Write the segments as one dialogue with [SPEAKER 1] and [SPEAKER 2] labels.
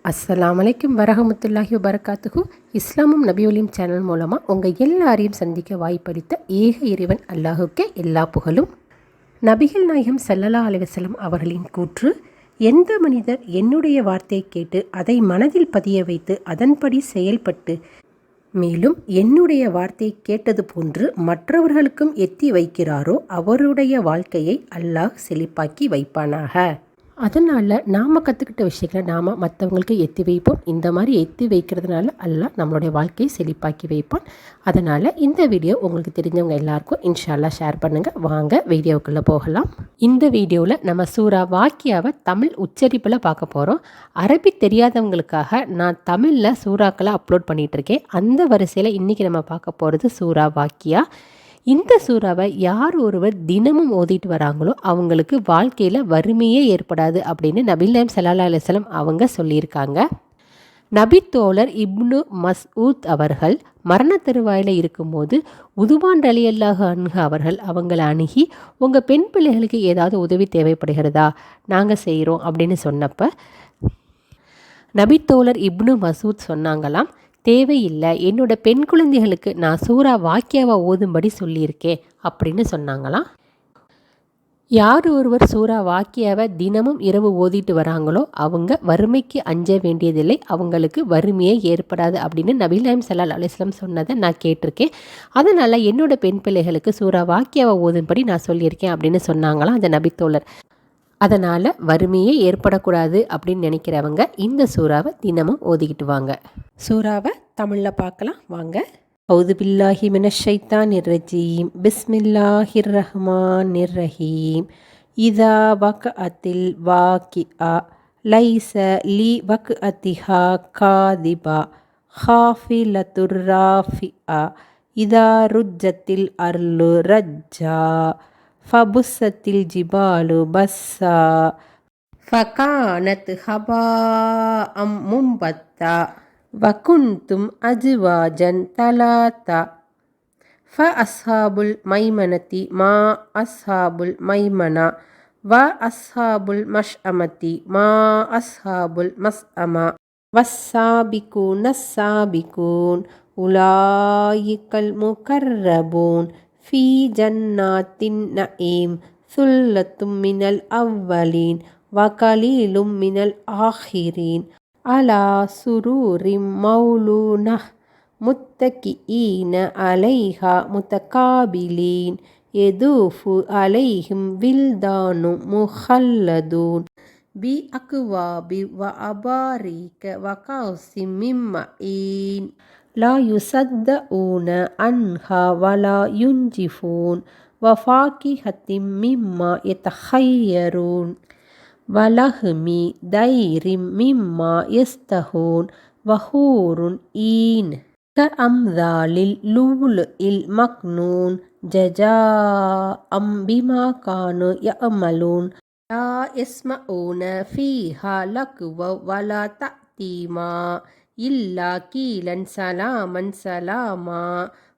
[SPEAKER 1] அஸ்ஸலாமு அலைக்கும் வரஹமத்துல்லாஹி வபரகாத்துஹு. இஸ்லாமும் நபியொலியும் சேனல் மூலமாக உங்கள் எல்லாரையும் சந்திக்க வாய்ப்பளித்த ஏக இறைவன் அல்லாஹுக்கே எல்லா புகழும். நபிகள் நாயகம் ஸல்லல்லாஹு அலைஹி வஸல்லம் அவர்களின் கூற்று: எந்த மனிதர் என்னுடைய வார்த்தையை கேட்டு அதை மனதில் பதிய வைத்து அதன்படி செயல்பட்டு மேலும் என்னுடைய வார்த்தையை கேட்டது போன்று மற்றவர்களுக்கும் எத்தி வைக்கிறாரோ அவருடைய வாழ்க்கையை அல்லாஹ் செழிப்பாக்கி வைப்பானாக. அதனால் நாம் கற்றுக்கிட்ட விஷயங்களை நாம் மற்றவங்களுக்கு எத்தி வைப்போம். இந்த மாதிரி எத்தி வைக்கிறதுனால அல்லாஹ் நம்மளுடைய வாழ்க்கையை செழிப்பாக்கி வைப்பான். அதனால் இந்த வீடியோ உங்களுக்கு தெரிஞ்சவங்க எல்லாருக்கும் இன்ஷா அல்லாஹ் ஷேர் பண்ணுங்கள். வாங்க வீடியோக்குள்ளே போகலாம். இந்த வீடியோவில் நம்ம சூரா வாக்கியாவை தமிழ் உச்சரிப்பில் பார்க்க போகிறோம். அரபி தெரியாதவங்களுக்காக நான் தமிழில் சூறாக்களை அப்லோட் பண்ணிகிட்ருக்கேன். அந்த வரிசையில் இன்றைக்கி நம்ம பார்க்க போகிறது சூரா வாக்கியா. இந்த சூறாவை யார் ஒருவர் தினமும் ஓதிட்டு வராங்களோ அவங்களுக்கு வாழ்க்கையில் வறுமையே ஏற்படாது அப்படின்னு நபிகள் நாயகம் ஸல்லல்லாஹு அலைஹி வஸல்லம் அவங்க சொல்லியிருக்காங்க. நபி தோழர் இப்னு மஸ்ஊத் அவர்கள் மரண தருவாயில் இருக்கும்போது உதுபான் ரலியல்லாஹு அன்ஹு அவர்கள் அவங்களை அணுகி, உங்கள் பெண் பிள்ளைகளுக்கு ஏதாவது உதவி தேவைப்படுகிறதா, நாங்கள் செய்கிறோம் அப்படின்னு சொன்னப்போ நபி தோழர் இப்னு மஸ்ஊத் சொன்னாங்களாம், தேவையில்லை, என்னோட பெண் குழந்தைகளுக்கு நான் சூரா வாக்கியாவை ஓதும்படி சொல்லியிருக்கேன் அப்படின்னு சொன்னாங்களாம். யார் ஒருவர் சூரா வாக்கியாவை தினமும் இரவு ஓதிட்டு வராங்களோ அவங்க வறுமைக்கு அஞ்ச வேண்டியதில்லை, அவங்களுக்கு வறுமையே ஏற்படாது அப்படின்னு நபிகள் நாயகம் ஸல்லல்லாஹு அலைஹி வஸல்லம் சொன்னதை நான் கேட்டிருக்கேன். அதனால் என்னோட பெண் பிள்ளைகளுக்கு சூரா வாக்கியாவை ஓதும்படி நான் சொல்லியிருக்கேன் அப்படின்னு சொன்னாங்களாம் அந்த நபித்தோழர். அதனால் வறுமையே ஏற்படக்கூடாது அப்படின்னு நினைக்கிறவங்க இந்த சூறாவை தினமும் ஓதிக்கிட்டு வாங்க. சூறாவை தமிழில் பார்க்கலாம் வாங்க. அவுது பில்லாஹி மினஷ் ஷைத்தானிர் ரஜீம். பிஸ்மில்லாஹிர் ரஹ்மானிர் ரஹீம். இதா வக்அத்தில் வாக்கிஆ லைஸ லி வக்அத்திஹா காதிபா ஹாஃபிலத்துர் ராஃபிஆ இதா ருஜ்ஜத்தில் அர்லு ரஜ்ஜா ஃபபுஸ்ஸத்தில் ஜிபாலு பஸ்ஸா ஃபகானத் ஹபாஅம் மும்பத்தா வகுந்தும் அஜ்வாஜன் தலாத்தா ஃபஅஸ்ஹாபுல் மைமனதி மா அஸ்ஹாபுல் மைமனா வ அஸ்ஹாபுல் மஷ்அமதி மா அஸ்ஹாபுல் மஸ்அமா வஸ்ஸாபிகூன ஸாபிகூன் உலாயிகல் முகர்ரபூன் ஃபீ ஜன்னாத்தின் நஈம் சுல்லத்தும் மினல் அவ்வலீன் வகலீலும் மினல் ஆஹிரீன் அலா சுரூரிம் மௌலூனஹ் முத்தகிஈன அலைஹா முத்தகாபிலீன் யதூஃபு அலைஹிம் வில்தானு முஹல்லதூன் பி அக்வாபி வ அபாரிக வ கௌசிம் மின் மஈன் லா யுசத்தஊன அன்ஹா வலா யுன்ஜிஃபூன் வஃபாகிஹத்திம் மிம்மா யதஹய்யரூன் வலஹ்மி தைரிம் மிம்மா யஸ்தஹூன் வஹூருன் ஈன் கஅம்தாலில் லூலுஇல் மக்னூன் ஜஜாஅம் பிமா கானு யஅமலூன் லா யஸ்மஊன ஃபீஹா லக்வ வலா தஅதீமா இல்லா கீலன் சலாமன் சலாமா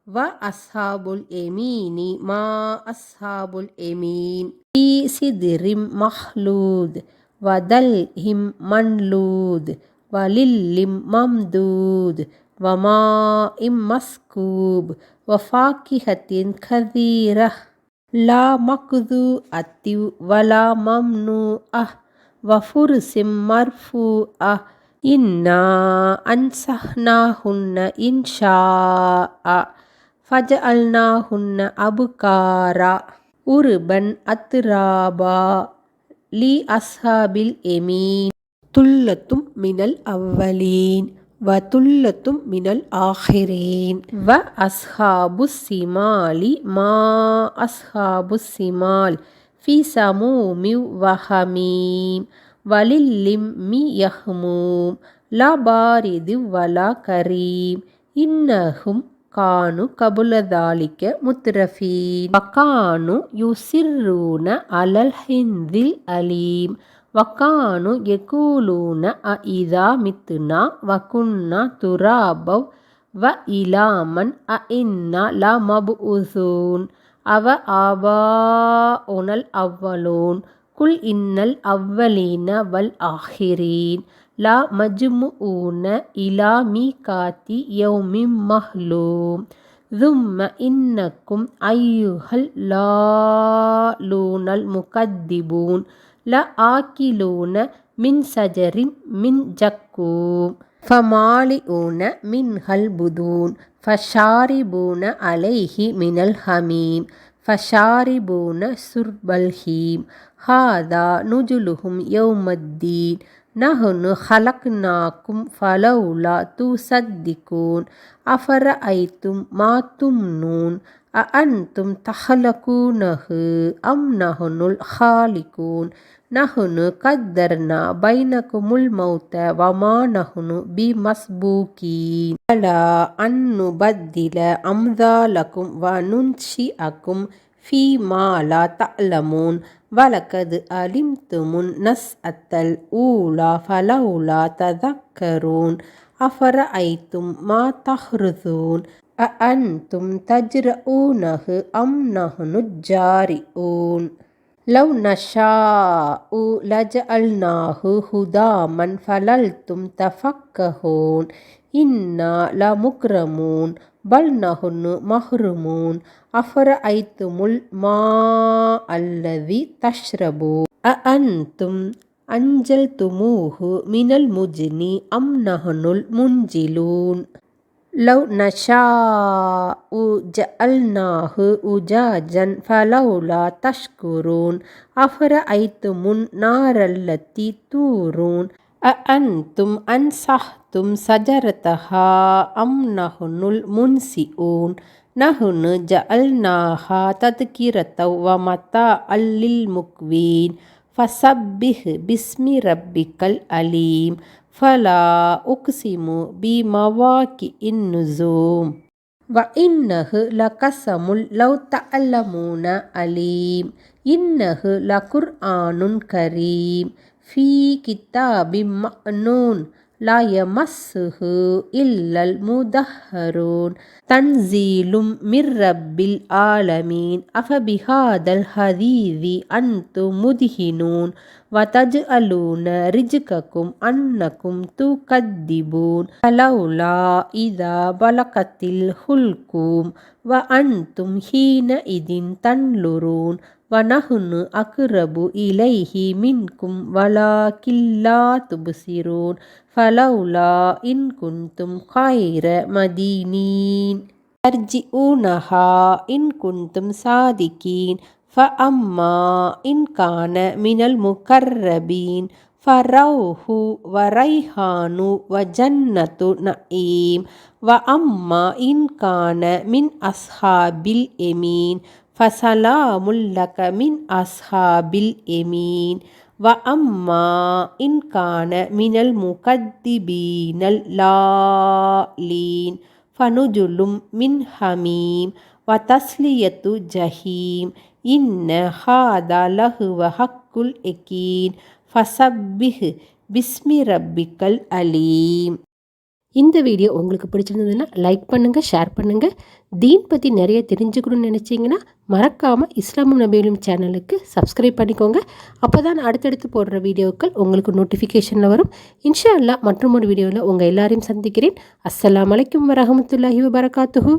[SPEAKER 1] வ அஸ்ஹாபுல் எமீனி மா அஸ்ஹாபுல் எமீன் ஃபீ சித்ரிம் மஹ்லூத் வ தல்ஹிம் மன்லூத் வ லில்லிம் மம்தூத் வ மாஇம் மஸ்கூப் வ ஃபாகிஹத்தின் கதீரஹ் லா மக்தூஅத்தி வலா மம்னூஅஹ் வ ஃபுருசிம் மர்ஃபூஅ இன்னா அன்சஹ்னாஹுன்ன இன்ஷாஅ ஃபஜஅல்னாஹுன்ன அபுகாரா உருபன் அத்ராபா லி அஸ்ஹாபில் எமீன் துல்லத்தும் மினல் அவ்வலீன் வ துல்லத்தும் மினல் ஆஹிரீன் வ அஸ்ஹாபுஸ் சிமாலி மா அஸ்ஹாபுஸ் சிமால் ஃபி சமூமி வ ஹமீம் வலில்லிம் மி யஹ்மூம் லா பாரிது வலா கரீம் இன்னஹும் கானு கபுலதாலிக்க முத்ரஃபீன் வகானு யுசிர்ரூன அலல் ஹிந்தில் அலீம் வகானு யகூலூன அஇதா மித்னா வகுன்னா துராபவ் வ இலாமன் அஇன்னா லா மபுஊசூன் அவ ஆபாஉனல் அவ்வலூன் குல் இன்னல் அவ்வலீன வல் ஆஹிரீன் லா மஜ்முஊன இலா மீகாத்தி யௌமிம் மஹ்லூம் ثم إنكم أيها الضالون المكذبون لآكلون من شجر من زقوم فمالئون منها البطون فشاربون عليه من الحميم فشاربون شرب الهيم هذا نزلهم يوم الدين نحن خلقناكم فلولا تصدقون أفرأيتم ما تمنون أأنتم تخلقونه أم نحن الخالقون نحن قدرنا بينكم الموت وما نحن بمسبوقين على أن نبدل أمثالكم وننشئكم فيما لا تعلمون وَلَقَدْ عَلِمْتُمُ النَّشْأَةَ الْأُولَى فَلَوْلَا تَذَكَّرُونَ أَفَرَأَيْتُمْ مَا تَحْرُثُونَ أَأَنْتُمْ تَزْرَعُونَهُ أَمْ نَحْنُ الزَّارِعُونَ لَوْ نَشَاءُ لَجَعَلْنَاهُ هُدَامًا فَلَلْتُمْ تَفَكَّهُونَ إِنَّا لَمُغْرَمُونَ بل نحن محرومون أفرأيتم الماء الذي تشربون أأنتم أنزلتموه من المزن أم نحن المنزلون لو نشاء جعلناه أجاجا فلولا تشكرون أفرأيتم النار التي تورون أأنتم أنشأتم شجرتها أم نحن المنشئون نحن جعلناها تذكرة ومتاعا للمقوين فسبح باسم ربك العليم فلا أقسم بمواقع النجوم وإنه لقسم لو تعلمون عليم إنه لقرآن كريم في كتاب مكنون لا يمسه إلا المطهرون تنزيل من رب العالمين أفبهذا الحديث أنتم مدهنون وتجعلون رزقكم أنكم تكذبون فلولا إذا بلغت الحلقوم وأنتم حينئذ تنظرون ونحن أقرب إليه منكم ولكن لا تبصرون فلولا إن كنتم خير مدينين ترجعونها إن كنتم صادقين فأما إن كان من المقربين فروح وريحان وجنة نعيم وأما إن كان من أصحاب اليمين فسلام لك من أصحاب اليمين وأما إن كان من المكذبين الضالين فنزل من حميم وتصلية جحيم إن هذا لهو حق اليقين فسبح باسم ربك العليم. இந்த வீடியோ உங்களுக்கு பிடிச்சிருந்ததுன்னா லைக் பண்ணுங்கள், ஷேர் பண்ணுங்கள். தீன் பற்றி நிறைய தெரிஞ்சுக்கணும்னு நினச்சிங்கன்னா மறக்காமல் இஸ்லாமும் நபியும் சேனலுக்கு சப்ஸ்கிரைப் பண்ணிக்கோங்க. அப்போ தான் அடுத்தடுத்து போடுற வீடியோக்கள் உங்களுக்கு நோட்டிஃபிகேஷனில் வரும். இன்ஷா அல்லாஹ் மற்றும் ஒரு வீடியோவில் உங்கள் எல்லாரையும் சந்திக்கிறேன். அஸ்ஸலாமு அலைக்கும் வரஹ்மத்துல்லாஹி வபரகாத்துஹு.